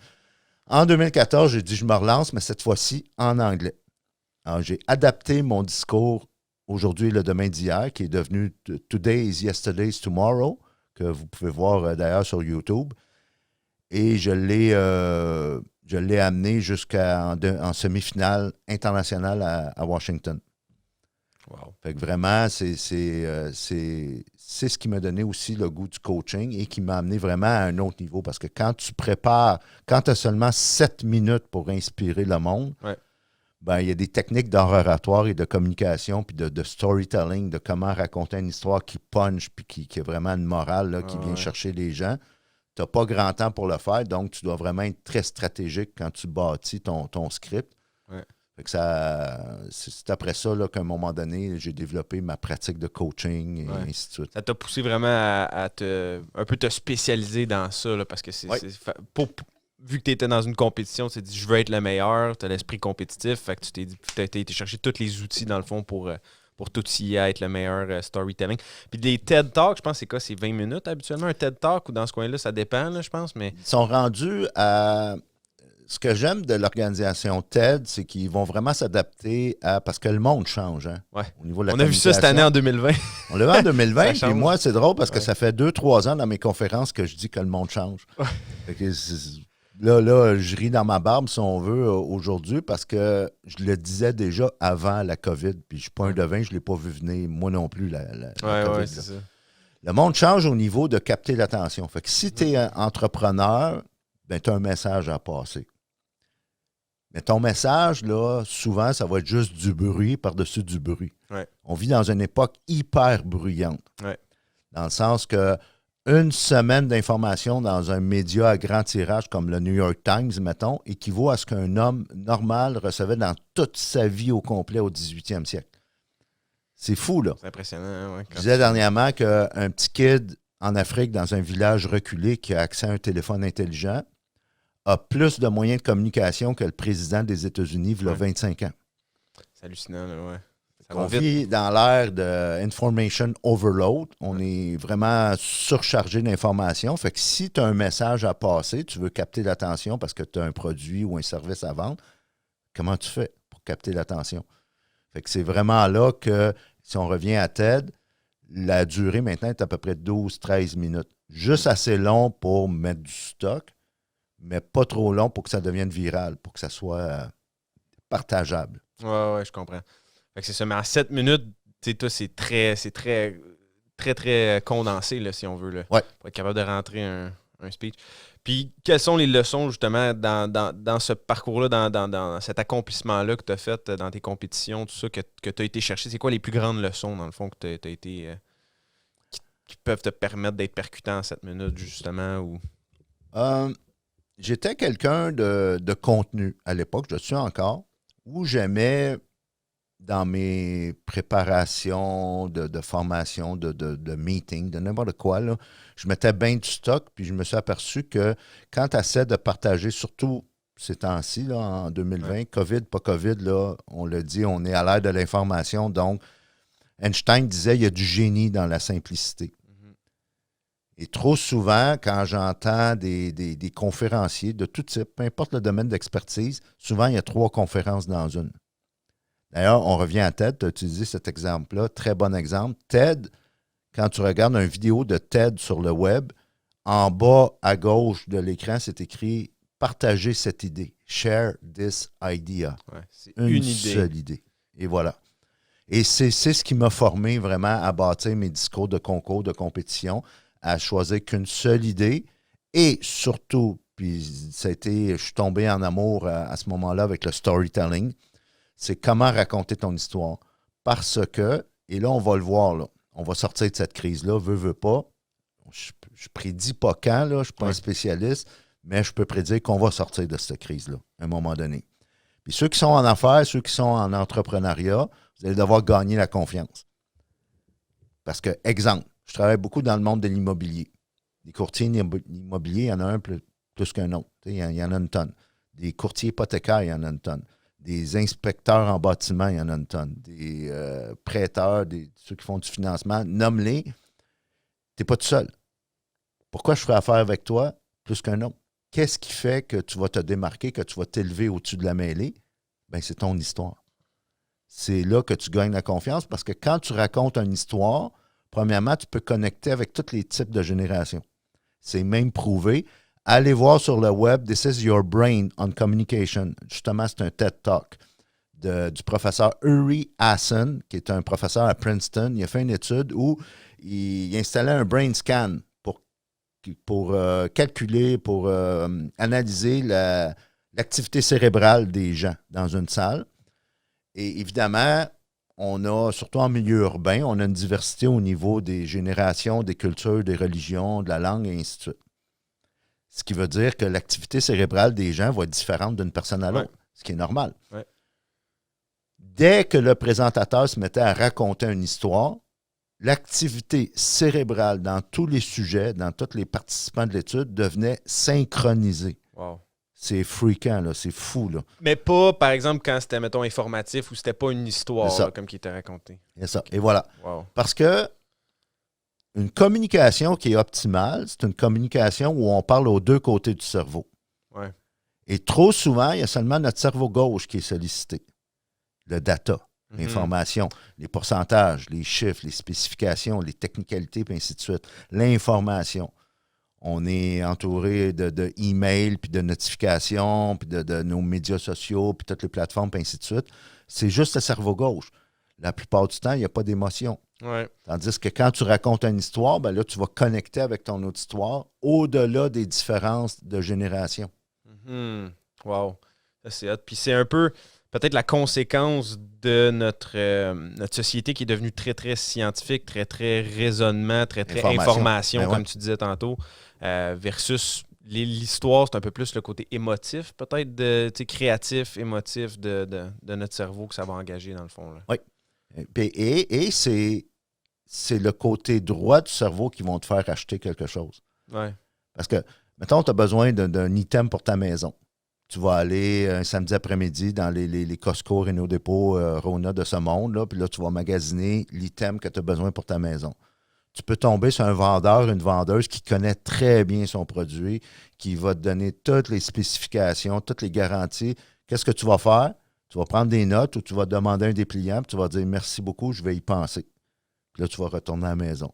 En 2014, j'ai dit je me relance, mais cette fois-ci en anglais. Alors, j'ai adapté mon discours aujourd'hui, le demain d'hier, qui est devenu Today is Yesterday's Tomorrow, que vous pouvez voir d'ailleurs sur YouTube. Et je l'ai amené en semi-finale internationale à Washington. Wow. Fait que vraiment, c'est ce qui m'a donné aussi le goût du coaching et qui m'a amené vraiment à un autre niveau. Parce que quand tu prépares, quand tu as seulement 7 minutes pour inspirer le monde, ouais. Ben, il y a des techniques d'oratoire et de communication, puis de storytelling, de comment raconter une histoire qui punch, puis qui a vraiment une morale là, qui vient chercher les gens. Tu n'as pas grand temps pour le faire, donc tu dois vraiment être très stratégique quand tu bâtis ton script. Ouais. Fait que c'est après ça qu'à un moment donné, j'ai développé ma pratique de coaching et ainsi de suite. Ça t'a poussé vraiment à un peu te spécialiser dans ça, là, parce que vu que tu étais dans une compétition, tu t'es dit je veux être le meilleur, tu as l'esprit compétitif, fait que tu as été chercher tous les outils dans le fond pour tout y être le meilleur storytelling. Puis des TED Talks, je pense c'est quoi, c'est 20 minutes habituellement un TED Talk ou dans ce coin-là, ça dépend, là, je pense. Mais ils sont rendus à... Ce que j'aime de l'organisation TED, c'est qu'ils vont vraiment s'adapter à... Parce que le monde change, hein, au niveau de la On a vu ça cette année en 2020. On l'a vu en 2020, puis moi, c'est drôle parce que ça fait 2-3 ans dans mes conférences que je dis que le monde change. Fait que Là, je ris dans ma barbe, si on veut, aujourd'hui, parce que je le disais déjà avant la COVID. Puis je ne suis pas un devin, je ne l'ai pas vu venir, moi non plus, la COVID. C'est ça. Le monde change au niveau de capter l'attention. Fait que si tu es entrepreneur, ben, tu as un message à passer. Mais ton message, là, souvent, ça va être juste du bruit par-dessus du bruit. Ouais. On vit dans une époque hyper bruyante. Ouais. Dans le sens que une semaine d'information dans un média à grand tirage comme le New York Times, mettons, équivaut à ce qu'un homme normal recevait dans toute sa vie au complet au 18e siècle. C'est fou, là. C'est impressionnant. Ouais, je disais dernièrement qu'un petit kid en Afrique, dans un village reculé, qui a accès à un téléphone intelligent, a plus de moyens de communication que le président des États-Unis il y a 25 ans. C'est hallucinant, là, ouais. On vit dans l'ère de information overload. On est vraiment surchargé d'informations. Fait que si tu as un message à passer, tu veux capter l'attention parce que tu as un produit ou un service à vendre, comment tu fais pour capter l'attention? Fait que c'est vraiment là que, si on revient à TED, la durée maintenant est à peu près 12-13 minutes. Juste assez long pour mettre du stock, mais pas trop long pour que ça devienne viral, pour que ça soit partageable. Ouais, je comprends. Fait que c'est ça, mais en 7 minutes, toi, c'est très condensé, là, si on veut, là, pour être capable de rentrer un speech. Puis, quelles sont les leçons, justement, dans ce parcours-là, dans cet accomplissement-là que tu as fait dans tes compétitions, tout ça, que tu as été chercher? C'est quoi les plus grandes leçons, dans le fond, que tu as été... qui peuvent te permettre d'être percutant en 7 minutes, justement? Ou... J'étais quelqu'un de contenu à l'époque, je suis encore, où j'aimais... dans mes préparations de formation, de meeting, de n'importe quoi, là, je mettais bien du stock, puis je me suis aperçu que quand tu essaies de partager, surtout ces temps-ci, là, en 2020, COVID, pas COVID, là, on l'a dit, on est à l'ère de l'information, donc Einstein disait il y a du génie dans la simplicité. Et trop souvent, quand j'entends des conférenciers de tout type, peu importe le domaine d'expertise, souvent il y a 3 conférences dans une. D'ailleurs, on revient à TED, tu as utilisé cet exemple-là, très bon exemple. TED, quand tu regardes une vidéo de TED sur le web, en bas à gauche de l'écran, c'est écrit « Partagez cette idée »,« Share this idea ». Ouais, c'est une seule idée. Et voilà. Et c'est ce qui m'a formé vraiment à bâtir mes discours de concours, de compétition, à choisir qu'une seule idée et surtout, puis je suis tombé en amour à ce moment-là avec le storytelling, c'est comment raconter ton histoire. Parce que, et là, on va le voir, là, on va sortir de cette crise-là, veut pas. Je prédis pas quand, là, je ne suis pas un spécialiste, mais je peux prédire qu'on va sortir de cette crise-là, à un moment donné. Puis ceux qui sont en affaires, ceux qui sont en entrepreneuriat, vous allez devoir gagner la confiance. Parce que, exemple, je travaille beaucoup dans le monde de l'immobilier. Les courtiers immobiliers, il y en a un plus qu'un autre. Il y en a une tonne. Des courtiers hypothécaires, il y en a une tonne. Des inspecteurs en bâtiment, il y en a une tonne. Des prêteurs, ceux qui font du financement, nomme-les. Tu n'es pas tout seul. Pourquoi je ferais affaire avec toi plus qu'un autre? Qu'est-ce qui fait que tu vas te démarquer, que tu vas t'élever au-dessus de la mêlée? Bien, c'est ton histoire. C'est là que tu gagnes la confiance parce que quand tu racontes une histoire, premièrement, tu peux connecter avec tous les types de générations. C'est même prouvé. Allez voir sur le web, This is your brain on communication. Justement, c'est un TED Talk du professeur Uri Hasson, qui est un professeur à Princeton. Il a fait une étude où il installait un brain scan pour calculer, pour analyser l'activité cérébrale des gens dans une salle. Et évidemment, on a, surtout en milieu urbain, on a une diversité au niveau des générations, des cultures, des religions, de la langue, et ainsi de suite. Ce qui veut dire que l'activité cérébrale des gens va être différente d'une personne à l'autre, ce qui est normal. Ouais. Dès que le présentateur se mettait à raconter une histoire, l'activité cérébrale dans tous les sujets, dans tous les participants de l'étude, devenait synchronisée. Wow. C'est freakant, là, c'est fou. Là. Mais pas, par exemple, quand c'était, mettons, informatif ou c'était pas une histoire là, comme qui était racontée. C'est ça. Et voilà. Wow. Parce que une communication qui est optimale, c'est une communication où on parle aux deux côtés du cerveau. Ouais. Et trop souvent, il y a seulement notre cerveau gauche qui est sollicité. Le data, l'information, les pourcentages, les chiffres, les spécifications, les technicalités, puis ainsi de suite. L'information. On est entouré de emails, puis de notifications, puis de nos médias sociaux, puis toutes les plateformes, puis ainsi de suite. C'est juste le cerveau gauche. La plupart du temps, il n'y a pas d'émotion. Ouais. Tandis que quand tu racontes une histoire, ben là, tu vas connecter avec ton autre histoire au-delà des différences de génération. Wow. Ça, c'est hot. Puis c'est un peu peut-être la conséquence de notre société qui est devenue très, très scientifique, très, très raisonnement, très, très information, ben comme tu disais tantôt, versus l'histoire, c'est un peu plus le côté émotif, peut-être créatif, émotif de notre cerveau que ça va engager dans le fond. Là. Oui. Et c'est le côté droit du cerveau qui vont te faire acheter quelque chose. Ouais. Parce que, mettons, tu as besoin d'un item pour ta maison. Tu vas aller un samedi après-midi dans les Costco, Renault Dépôt, Rona de ce monde, là, puis là, tu vas magasiner l'item que tu as besoin pour ta maison. Tu peux tomber sur un vendeur, une vendeuse qui connaît très bien son produit, qui va te donner toutes les spécifications, toutes les garanties. Qu'est-ce que tu vas faire? Tu vas prendre des notes ou tu vas demander un dépliant, puis tu vas dire merci beaucoup, je vais y penser. Puis là, tu vas retourner à la maison.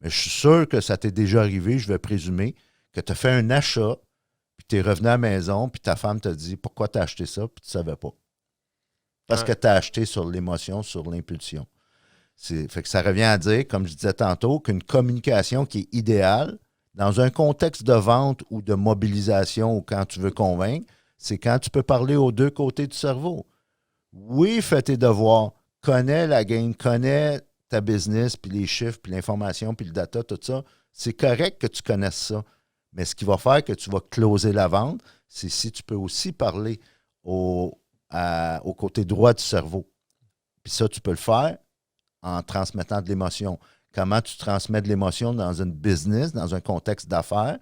Mais je suis sûr que ça t'est déjà arrivé, je vais présumer, que tu as fait un achat, puis tu es revenu à la maison, puis ta femme te dit pourquoi tu as acheté ça, puis tu ne savais pas. Parce que tu as acheté sur l'émotion, sur l'impulsion. Fait que ça revient à dire, comme je disais tantôt, qu'une communication qui est idéale, dans un contexte de vente ou de mobilisation ou quand tu veux convaincre, c'est quand tu peux parler aux deux côtés du cerveau. Oui, fais tes devoirs, connais la game, connais ta business, puis les chiffres, puis l'information, puis le data, tout ça. C'est correct que tu connaisses ça. Mais ce qui va faire que tu vas closer la vente, c'est si tu peux aussi parler au côté droit du cerveau. Puis ça, tu peux le faire en transmettant de l'émotion. Comment tu transmets de l'émotion dans une business, dans un contexte d'affaires?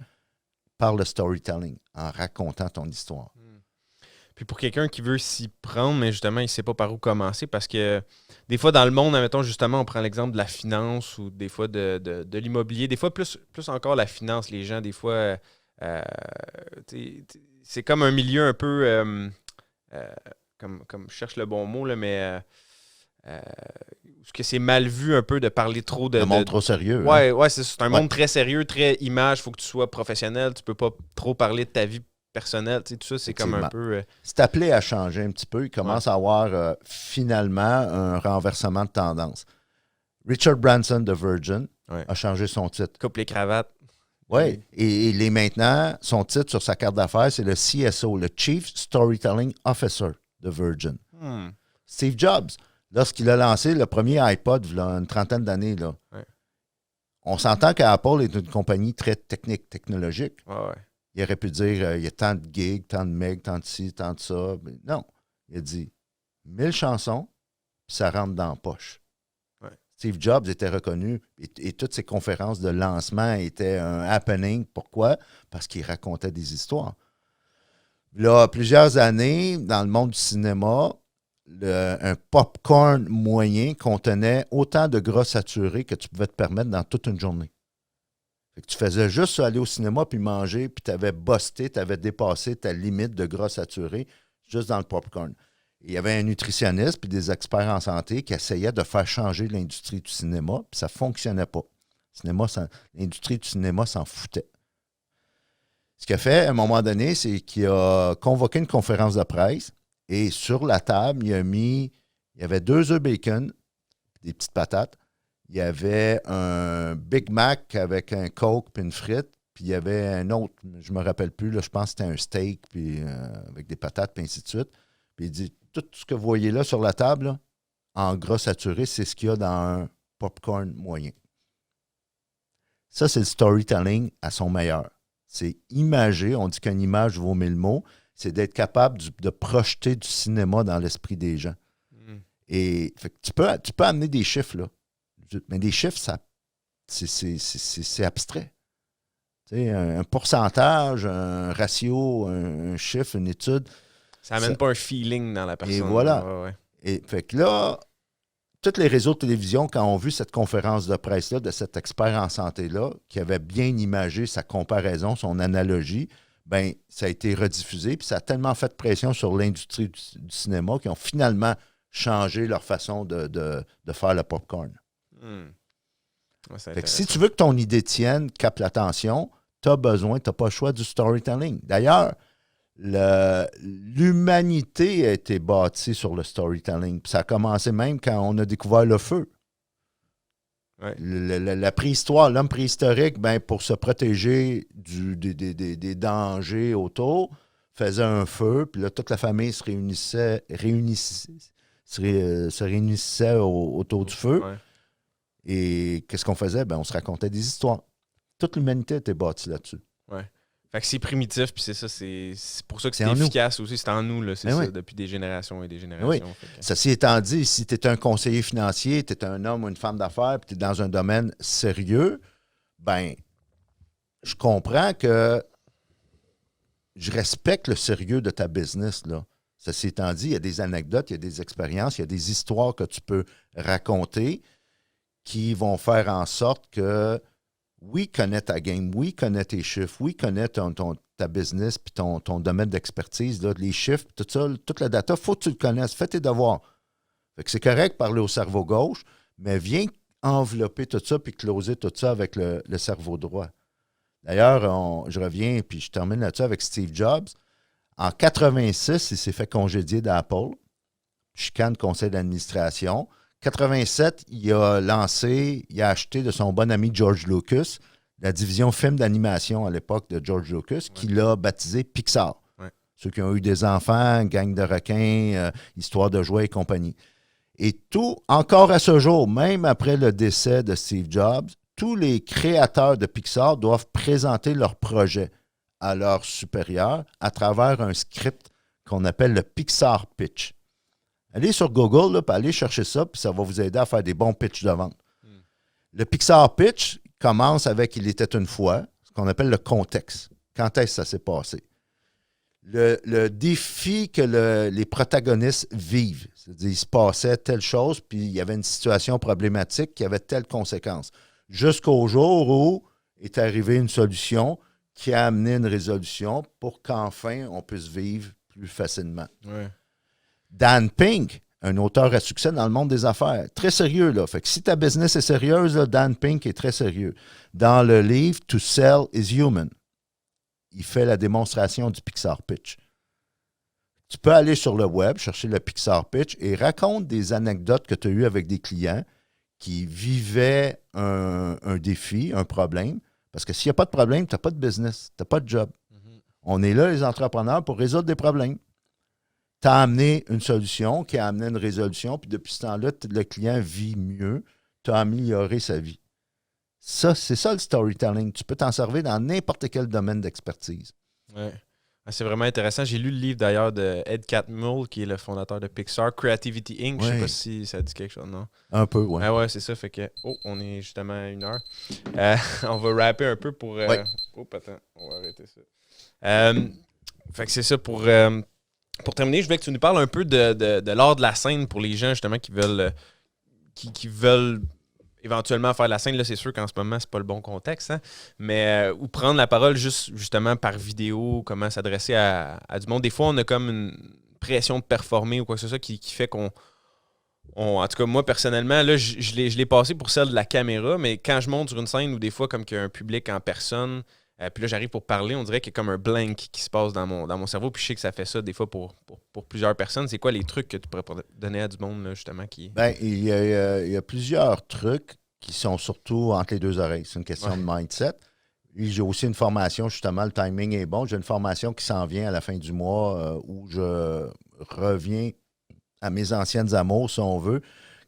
Par le storytelling, en racontant ton histoire. Puis pour quelqu'un qui veut s'y prendre, mais justement, il ne sait pas par où commencer, parce que des fois, dans le monde, admettons, justement, on prend l'exemple de la finance ou des fois de l'immobilier. Des fois, plus encore la finance, les gens, des fois, c'est comme un milieu un peu, comme je cherche le bon mot, là, mais est-ce que c'est mal vu un peu de parler trop de... Un monde trop sérieux. Ouais, ouais, c'est un monde très sérieux, très image, il faut que tu sois professionnel, tu peux pas trop parler de ta vie personnelle, tu sais, tout ça, c'est comme un peu... C'est appelé à changer un petit peu. Il commence à avoir finalement un renversement de tendance. Richard Branson de Virgin a changé son titre. Coupe les cravates. Oui, et il est maintenant, son titre sur sa carte d'affaires, c'est le CSO, le Chief Storytelling Officer de Virgin. Steve Jobs, lorsqu'il a lancé le premier iPod, il y a une trentaine d'années, là, on s'entend qu'Apple est une compagnie très technologique. Il aurait pu dire, il y a tant de gigs, tant de megs, tant de ci, tant de ça. Mais non, il a dit 1000 chansons, puis ça rentre dans la poche. Steve Jobs était reconnu et toutes ses conférences de lancement étaient un happening. Pourquoi? Parce qu'il racontait des histoires. Là, plusieurs années, dans le monde du cinéma, un popcorn moyen contenait autant de gras saturés que tu pouvais te permettre dans toute une journée. Fait que tu faisais juste aller au cinéma puis manger, puis tu avais busté, tu avais dépassé ta limite de gras saturé juste dans le popcorn. Il y avait un nutritionniste puis des experts en santé qui essayaient de faire changer l'industrie du cinéma, puis ça ne fonctionnait pas. L'industrie du cinéma s'en foutait. Ce qu'il a fait, à un moment donné, c'est qu'il a convoqué une conférence de presse et sur la table, il y avait 2 œufs bacon, des petites patates. Il y avait un Big Mac avec un Coke puis une frite. Puis il y avait un autre, je ne me rappelle plus, là, je pense que c'était un steak puis, avec des patates, puis ainsi de suite. Puis il dit, tout ce que vous voyez là sur la table, là, en gras saturé, c'est ce qu'il y a dans un popcorn moyen. Ça, c'est le storytelling à son meilleur. C'est imager, on dit qu'une image vaut 1000 mots, c'est d'être capable de projeter du cinéma dans l'esprit des gens. Et fait que tu peux amener des chiffres, là. Mais des chiffres, c'est abstrait. Tu sais, un pourcentage, un ratio, un chiffre, une étude. Ça n'amène pas un feeling dans la personne. Et voilà. Ouais. Et fait que là, tous les réseaux de télévision, quand ont vu cette conférence de presse-là, de cet expert en santé-là, qui avait bien imagé sa comparaison, son analogie, ben ça a été rediffusé, puis ça a tellement fait pression sur l'industrie du cinéma qu'ils ont finalement changé leur façon de faire le popcorn. Ouais, Fait que si tu veux que ton idée tienne, capte l'attention, tu n'as pas le choix du storytelling. D'ailleurs, l'humanité a été bâtie sur le storytelling. Puis ça a commencé même quand on a découvert le feu. Ouais. La préhistoire, l'homme préhistorique, ben, pour se protéger des dangers autour, faisait un feu, puis là, toute la famille se réunissait autour du feu. Ouais. Et qu'est-ce qu'on faisait? Ben, on se racontait des histoires. Toute l'humanité était bâtie là-dessus. Ouais. Fait que c'est primitif, puis c'est ça, c'est pour ça que c'est en efficace aussi. C'est en nous, là, c'est Ben ça, oui. depuis des générations et des générations. Oui. Fait que- Ceci étant dit, si tu es un conseiller financier, tu es un homme ou une femme d'affaires, puis tu es dans un domaine sérieux, ben, je comprends que je respecte le sérieux de ta business, là. Ceci étant dit, il y a des anecdotes, il y a des expériences, il y a des histoires que tu peux raconter qui vont faire en sorte que, oui, connais ta game, oui, connais tes chiffres, oui, connais ta business puis ton domaine d'expertise, là, les chiffres, tout ça, toute la data, il faut que tu le connaisses. Fais tes devoirs. Fait que c'est correct de parler au cerveau gauche, mais viens envelopper tout ça puis closer tout ça avec le cerveau droit. D'ailleurs, je reviens puis je termine là-dessus avec Steve Jobs. En 86, il s'est fait congédier d'Apple. Chicane conseil d'administration. 87, il a acheté de son bon ami George Lucas la division film d'animation à l'époque de George Lucas, qui l'a baptisé Pixar. Ouais. Ceux qui ont eu des enfants, gang de requins, histoire de jouets et compagnie. Et tout, encore à ce jour, même après le décès de Steve Jobs, tous les créateurs de Pixar doivent présenter leur projet à leurs supérieurs à travers un script qu'on appelle le Pixar Pitch. Allez sur Google, là, puis allez chercher ça, puis ça va vous aider à faire des bons pitchs de vente. Le Pixar Pitch commence avec Il était une fois, ce qu'on appelle le contexte. Quand est-ce que ça s'est passé? Le défi que les protagonistes vivent. C'est-à-dire, il se passait telle chose, puis il y avait une situation problématique qui avait telle conséquence. Jusqu'au jour où est arrivée une solution qui a amené une résolution pour qu'enfin on puisse vivre plus facilement. Ouais. Dan Pink, un auteur à succès dans le monde des affaires. Très sérieux, là. Fait que si ta business est sérieuse, là, Dan Pink est très sérieux. Dans le livre To Sell is Human, il fait la démonstration du Pixar Pitch. Tu peux aller sur le web, chercher le Pixar Pitch et raconte des anecdotes que tu as eues avec des clients qui vivaient un défi, un problème. Parce que s'il n'y a pas de problème, tu n'as pas de business, tu n'as pas de job. On est là, les entrepreneurs, pour résoudre des problèmes. Tu as amené une solution qui a amené une résolution, puis depuis ce temps-là, le client vit mieux, tu as amélioré sa vie. Ça, c'est ça le storytelling. Tu peux t'en servir dans n'importe quel domaine d'expertise. Ouais. Ah, c'est vraiment intéressant. J'ai lu le livre d'ailleurs de Ed Catmull, qui est le fondateur de Pixar, Creativity Inc. Je sais pas Oui, si ça dit quelque chose, non? un peu, oui. Ah ouais, c'est ça. Fait que. Oh, on est justement à 1 heure. On va rapper un peu pour. Oui. Oh, attends, on va arrêter ça. Fait que c'est ça pour terminer, je voulais que tu nous parles un peu de l'art de la scène pour les gens justement qui veulent qui veulent éventuellement faire de la scène. Là, c'est sûr qu'en ce moment, c'est pas le bon contexte, hein, mais ou prendre la parole justement par vidéo, comment s'adresser à du monde. Des fois, on a comme une pression de performer ou quoi que ce soit qui fait en tout cas, moi, personnellement, là, je l'ai passé pour celle de la caméra, mais quand je monte sur une scène ou des fois, comme qu'il y a un public en personne, puis là, j'arrive pour parler, on dirait qu'il y a comme un blank qui se passe dans mon cerveau, puis je sais que ça fait ça des fois pour plusieurs personnes. C'est quoi les trucs que tu pourrais donner à du monde, là, justement, qui... Ben, il y a plusieurs trucs qui sont surtout entre les deux oreilles. C'est une question de mindset. Et j'ai aussi une formation, justement, le timing est bon. J'ai une formation qui s'en vient à la fin du mois où je reviens à mes anciennes amours, si on veut.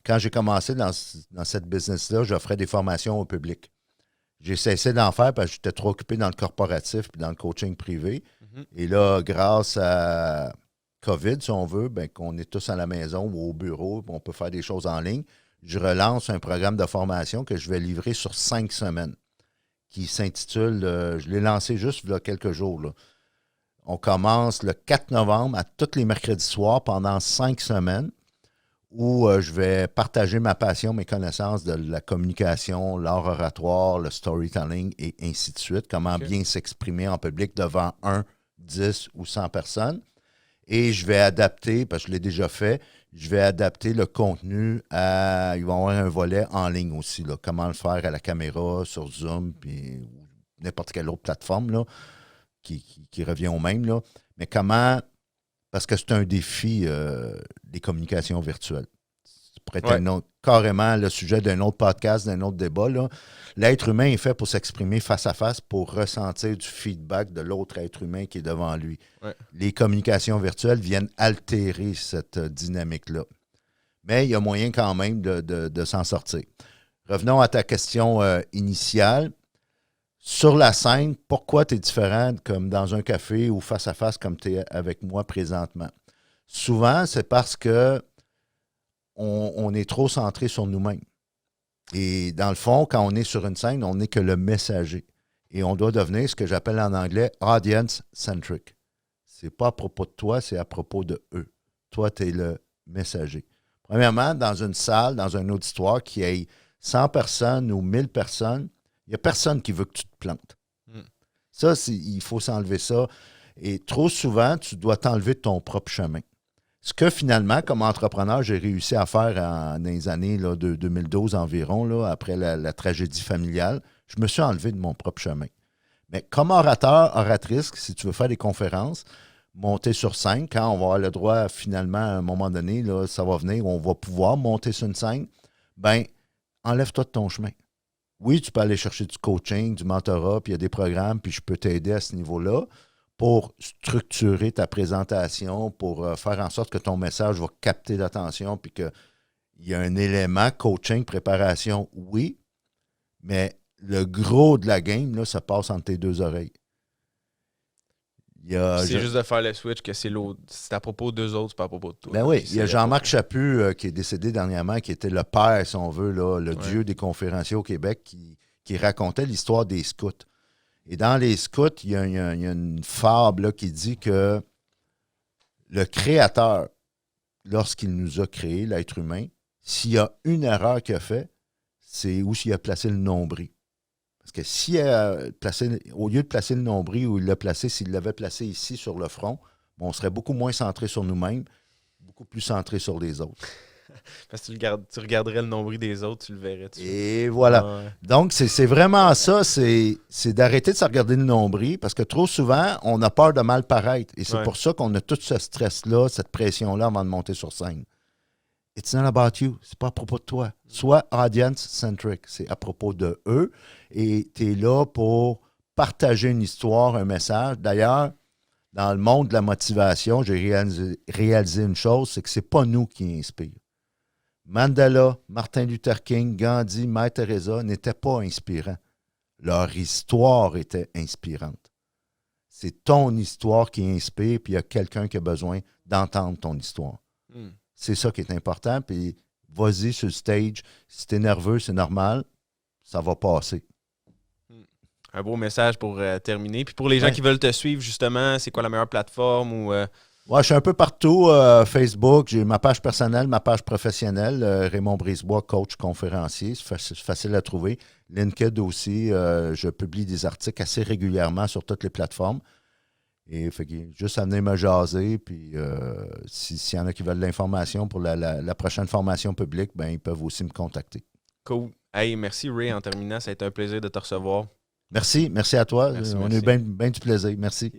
Quand j'ai commencé dans cette business-là, j'offrais des formations au public. J'ai cessé d'en faire parce que j'étais trop occupé dans le corporatif et dans le coaching privé. Mhm. Et là, grâce à COVID, si on veut, ben, qu'on est tous à la maison ou au bureau, on peut faire des choses en ligne, je relance un programme de formation que je vais livrer sur 5 semaines qui s'intitule, je l'ai lancé juste il y a quelques jours, là. On commence le 4 novembre à tous les mercredis soirs pendant 5 semaines où je vais partager ma passion, mes connaissances de la communication, l'art oratoire, le storytelling et ainsi de suite. Comment OK. bien s'exprimer en public devant 1, 10 ou 100 personnes. Et je vais adapter, parce que je l'ai déjà fait, je vais adapter le contenu à... Il va y avoir un volet en ligne aussi, là. Comment le faire à la caméra, sur Zoom, puis n'importe quelle autre plateforme là, qui revient au même. Là. Mais comment... Parce que c'est un défi des communications virtuelles. Ça pourrait être Ouais. carrément le sujet d'un autre podcast, d'un autre débat. Là. L'être humain est fait pour s'exprimer face à face, pour ressentir du feedback de l'autre être humain qui est devant lui. Ouais. Les communications virtuelles viennent altérer cette dynamique-là. Mais il y a moyen quand même de s'en sortir. Revenons à ta question initiale. Sur la scène, pourquoi tu es différent comme dans un café ou face à face comme tu es avec moi présentement? Souvent, c'est parce que on est trop centré sur nous-mêmes. Et dans le fond, quand on est sur une scène, on n'est que le messager. Et on doit devenir ce que j'appelle en anglais audience-centric. C'est pas à propos de toi, c'est à propos de eux. Toi, tu es le messager. Premièrement, dans une salle, dans un auditoire qui ait 100 personnes ou 1000 personnes, il n'y a personne qui veut que tu te plantes. Mm. Ça, il faut s'enlever ça. Et trop souvent, tu dois t'enlever de ton propre chemin. Ce que finalement, comme entrepreneur, j'ai réussi à faire dans les années là, de 2012 environ, là, après la tragédie familiale, je me suis enlevé de mon propre chemin. Mais comme orateur, oratrice, si tu veux faire des conférences, monter sur scène, quand on va avoir le droit, finalement, à un moment donné, là, ça va venir, on va pouvoir monter sur une scène, ben, enlève-toi de ton chemin. Oui, tu peux aller chercher du coaching, du mentorat, puis il y a des programmes, puis je peux t'aider à ce niveau-là pour structurer ta présentation, pour faire en sorte que ton message va capter l'attention, puis qu'il y a un élément coaching, préparation, oui, mais le gros de la game, là, ça passe entre tes deux oreilles. C'est juste de faire le switch que c'est l'autre. C'est à propos d'eux autres, c'est pas à propos de toi. Ben oui, Puis il y a c'est Jean-Marc Chaput qui est décédé dernièrement, qui était le père, si on veut, là, le Ouais. dieu des conférenciers au Québec, qui racontait l'histoire des scouts. Et dans les scouts, il y a une fable là, qui dit que le créateur, lorsqu'il nous a créés, l'être humain, s'il y a une erreur qu'il a fait, c'est où s'il a placé le nombril. Parce que s'il a placé, au lieu de placer le nombril où il l'a placé, s'il l'avait placé ici sur le front, on serait beaucoup moins centré sur nous-mêmes, beaucoup plus centré sur les autres. Parce que tu regarderais le nombril des autres, tu le verrais. Et voilà. Ah ouais. Donc, c'est vraiment ça, c'est d'arrêter de se regarder le nombril, parce que trop souvent, on a peur de mal paraître. Et c'est Ouais. pour ça qu'on a tout ce stress-là, cette pression-là avant de monter sur scène. It's not about you. C'est pas à propos de toi. Sois audience-centric. C'est à propos de eux. Et tu es là pour partager une histoire, un message. D'ailleurs, dans le monde de la motivation, j'ai réalisé une chose, c'est que c'est pas nous qui inspirent. Mandela, Martin Luther King, Gandhi, Mère Teresa n'étaient pas inspirants. Leur histoire était inspirante. c'est ton histoire qui inspire, puis il y a quelqu'un qui a besoin d'entendre ton histoire. C'est ça qui est important, puis vas-y sur le stage. Si t'es nerveux, c'est normal, ça va passer. Un beau message pour terminer. Puis pour les gens qui veulent te suivre, justement, c'est quoi la meilleure plateforme? Ouais, je suis un peu partout. Facebook, j'ai ma page personnelle, ma page professionnelle. Raymond Brisebois, coach conférencier. C'est facile à trouver. LinkedIn aussi, je publie des articles assez régulièrement sur toutes les plateformes. Et fait que juste à venir me jaser. Puis s'il y en a qui veulent de l'information pour la prochaine formation publique, ben, ils peuvent aussi me contacter. Cool. Hey, merci Ray. En terminant, ça a été un plaisir de te recevoir. Merci à toi. Merci, On a eu bien du plaisir. Merci.